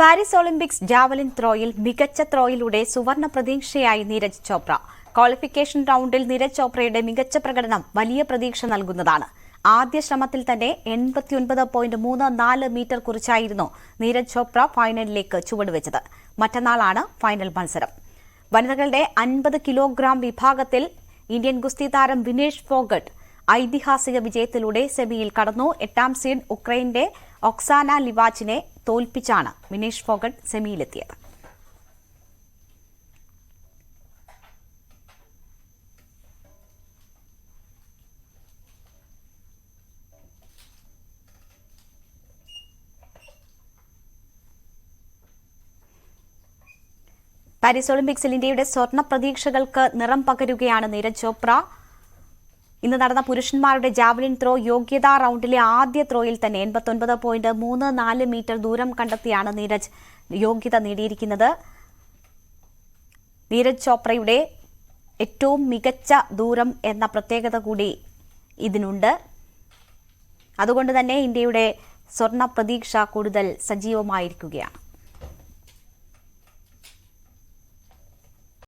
Paris Olympics javelin ത്രോയിൽ മികച്ച ത്രോയിലൂടെ സുവർണ പ്രതീക്ഷയായി Neeraj Chopra. Qualification റൌണ്ടിൽ നീരജ് ചോപ്രയുടെ മികച്ച പ്രകടനം വലിയ പ്രതീക്ഷ നൽകുന്നതാണ്. ആദ്യ ശ്രമത്തിൽ തന്നെ 89.34 മീറ്റർ കുറിച്ചായിരുന്നു നീരജ് ചോപ്ര ഫൈനലിലേക്ക് ചുവടുവെച്ചത്. മറ്റന്നാളാണ് ഫൈനൽ മത്സരം. വനിതകളുടെ 50 കിലോഗ്രാം വിഭാഗത്തിൽ ഇന്ത്യൻ ഗുസ്തി താരം വിനേഷ് ഫോഗട്ട് ഐതിഹാസിക വിജയത്തിലൂടെ സെമിയിൽ കടന്നു. 8ാം സീഡ് ഉക്രൈന്റെ ഒക്സാന ലിവാച്ചിനെ തോൽപ്പിച്ചാണ് വിനേഷ് ഫോഗട്ട് സെമിയിലെത്തിയത്. പാരീസ് ഒളിമ്പിക്സിൽ ഇന്ത്യയുടെ സ്വർണ്ണ പ്രതീക്ഷകൾക്ക് നിറം പകരുകയാണ് നീരജ് ചോപ്ര. ഇന്ന് നടന്ന പുരുഷന്മാരുടെ ജാവലിൻ ത്രോ യോഗ്യതാ റൌണ്ടിലെ ആദ്യ ത്രോയിൽ തന്നെ 89.34 മീറ്റർ ദൂരം കണ്ടെത്തിയാണ് നീരജ് യോഗ്യത നേടിയിരിക്കുന്നത്. നീരജ് ചോപ്രയുടെ ഏറ്റവും മികച്ച ദൂരം എന്ന പ്രത്യേകത കൂടി ഇതിനുണ്ട്. അതുകൊണ്ട് തന്നെ ഇന്ത്യയുടെ സ്വർണ്ണ പ്രതീക്ഷ കൂടുതൽ സജീവമായിരിക്കുകയാണ്.